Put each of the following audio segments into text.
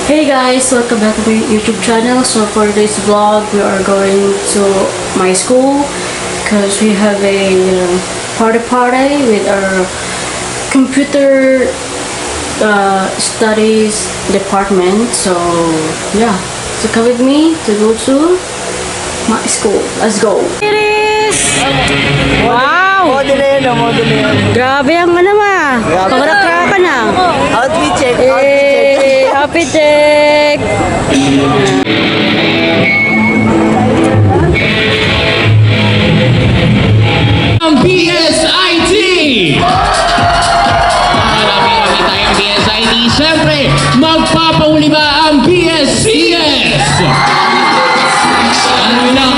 Hey guys, welcome back to my YouTube channel. So for this vlog, we are going to my school because we have a party with our computer studies department. So yeah, so come with me to go to my school. Let's go. It is! Wow! Model na yun, model na yun. Grabe ang ano Pangrakra na. Outfit check, Outfit check. Ang BSIT! Marami tayong BSIT. Siyempre, magpapauli ba ang BSCS? Ano na?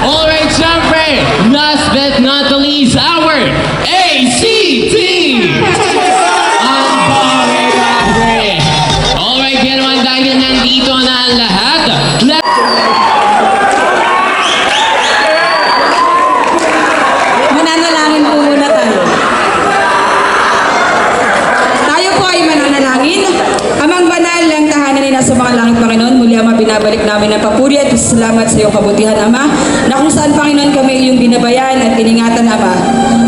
Alright, siyempre, last but not the least, our ACT! Ang pare-pare! Alright, yan naman dahil nandito na ang lahat. Mananalangin po muna tayo. Tayo po ay mananalangin. Amang banal ang tahanan ni nasa mga langit, Panginoon, muli Ama, binabalik namin ang papuri at salamat sa iyong kabutihan, Ama, na kung saan, Panginoon, kami iyong binabayan at iningatan, Ama.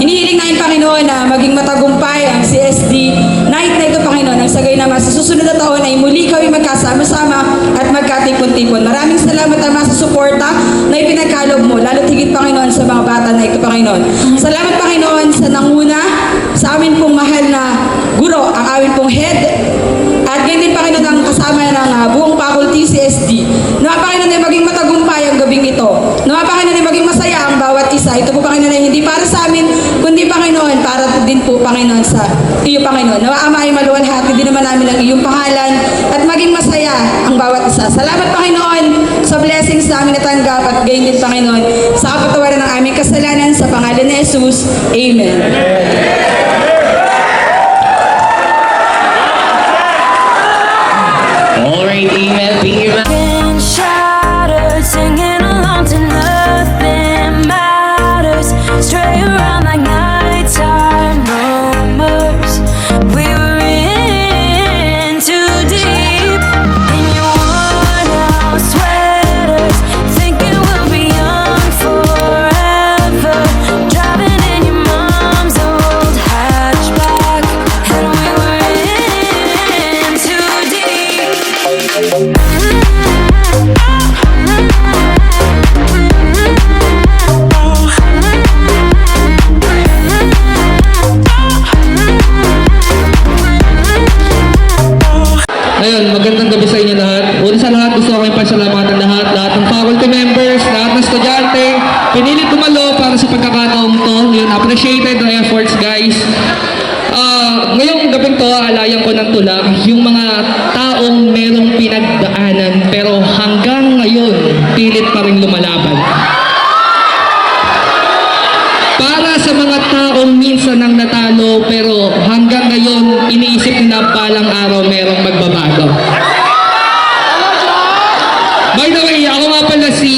Inihiling namin, Panginoon, na maging matagumpay ang CSD night na ito, Panginoon, ang sagay naman sa susunod na taon ay muli kami magkasama-sama at magkatipon-tipon. Maraming salamat, Ama, sa suporta na ipinagkaloob mo, lalo't higit, Panginoon, sa mga bata na ito, Panginoon. Salamat, Panginoon, sa nanguna sa amin pong mahal na guro, ang amin pong head, at ganyan din, Panginoon, ang kasama ng buong faculty CSD. Nawa, Panginoon, ay maging matagumpay ang gabing ito. Nawa, Panginoon, ay maging masaya ang bawat isa. Ito po, Panginoon, ay hindi para sa amin, kundi, Panginoon, para din po, Panginoon, sa iyo, Panginoon. Nawa, Ama, ay maluwalhati din naman namin ang iyong pangalan at maging masaya ang bawat isa. Salamat, Panginoon, sa blessings na aming natanggap at gayon din, Panginoon, sa kapatawaran ng aming kasalanan sa pangalan ni Jesus. Amen. Alright, amen. Thank you, Been shattered, singing along to nothing matters. Stray around like nighttime rumors. We were in too deep in your worn-out sweaters, thinking we'll be young forever. Driving in your mom's old hatchback, and we were in too deep. Ayun, magandang gabi sa inyo lahat. Una sa lahat, gusto ko kayong pasalamatan lahat ng faculty members, lahat ng estudyante, pinilit dumalo para sa pagkakataong to. Yun, appreciated the efforts, guys. Ngayong gabing to, alayan ko ng tulak yung mga taong merong pinagdaanan pero hanggang ngayon, pilit pa rin lumalaban. Para sa mga taong minsan nang natalo pero hanggang ngayon iniisip na palang araw merong magbabago. By the way, ako nga pala si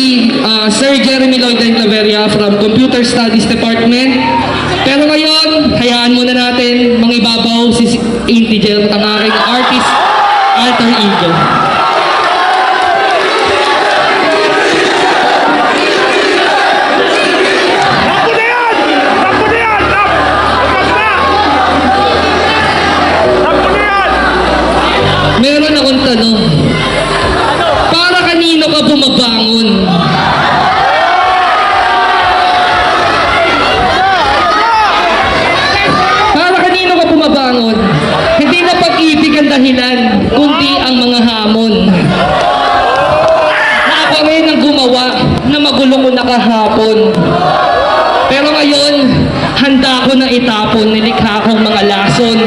Sir Jeremy Lloyd Claveria from Computer Studies Department. Pero ngayon, hayaan muna natin mangibabaw si Integer, ang aking artist alter ego. Meron akong tanong. Para kanino ka bumabangon? Para kanino ka bumabangon? Hindi na pag-ibig ang dahilan, kundi ang mga hamon. Na ako rin ang gumawa na magulong ko na kahapon. Pero ngayon, handa ko na itapon nilikha kong mga lason.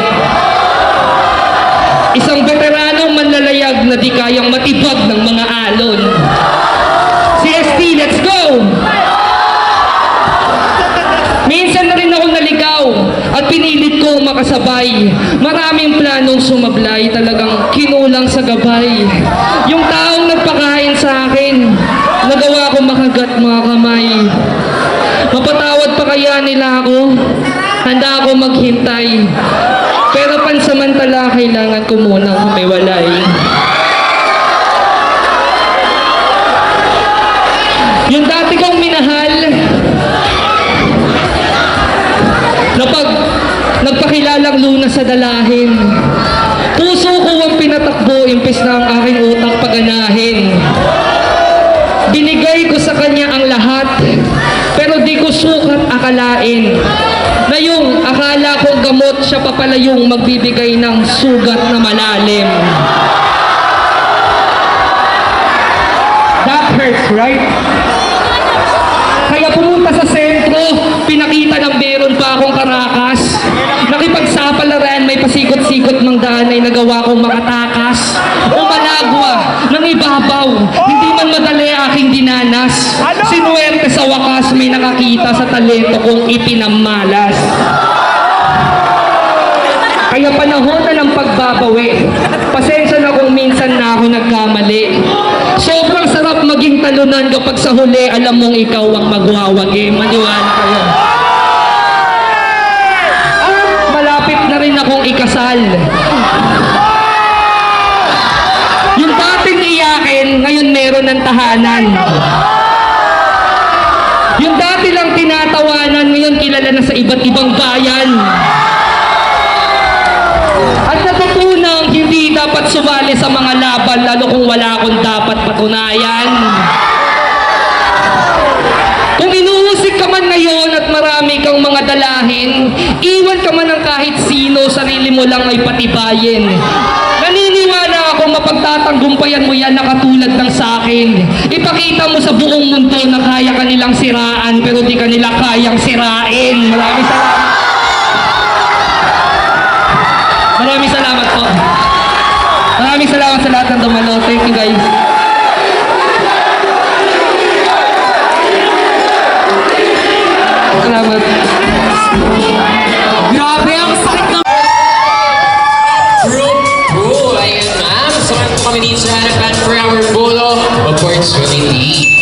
Isang veteranong manlalayag na di kayang matibag ng mga alon. CST, let's go! Minsan na rin ako naligaw at pinilit ko makasabay. Maraming planong sumablay, talagang kinulang sa gabay. Yung taong nagpakain sa akin, nagawa ko makagat mga kamay. Mapatawad pa kaya nila ako? Handa ako maghintay. Pero pansamantala pansamantala, kailangan ko munang humiwalay. Yung dati kong minahal, na pag nagpakilalang luna sa dalahin, puso ko ang pinatakbo, imbes na ang aking utak paganahin. Binigay ko sa kanya ang lahat, pero di ko sukat akalain na yung akala kong gamot, siya pa pala yung magbibigay ng sugat na malalim. That hurts, right? Kaya pumunta sa sentro, pinakita ng meron pa akong karakas. Nakipagsapalaran, may pasikot-sikot mang daan ay nagawa kong makatakas. Umalagwa ng ibabaw, hindi man madali aking dinanas. Sinuwerte sa wakas, may nakakita sa talento kong ipinamalas. Kaya panahon na ng pagbabawi. Pasensya na kung minsan na ako nagkamali. Sobrang sarap maging talunan kapag sa huli alam mong ikaw ang magwawagi. Maniwala kayo. Malapit na rin akong ikasal. Yung dating iyakin, ngayon meron ng tahanan. Yung dati lang tinatawanan, ngayon kilala na sa iba't ibang bayan. At natutunang hindi dapat sumali sa mga laban, lalo kung wala akong dapat patunayan. Kung inuusik ka man ngayon at marami kang mga dalahin, iwan ka man ng kahit sino, sarili mo lang ay patibayin. Naniniwala ako mapagtatanggumpayan mo yan na katulad ng sakin. Ipakita mo sa buong mundo na kaya ka nilang siraan, pero di ka nila kayang sirain. Maraming salamat. Maraming salamat po. Maraming salamat sa lahat ng dumalo. Thank you guys. Salamat. Grabe ang sakit ng... True, ayan ma'am. Samahan po kami dito sa harapan for our photo opportunity.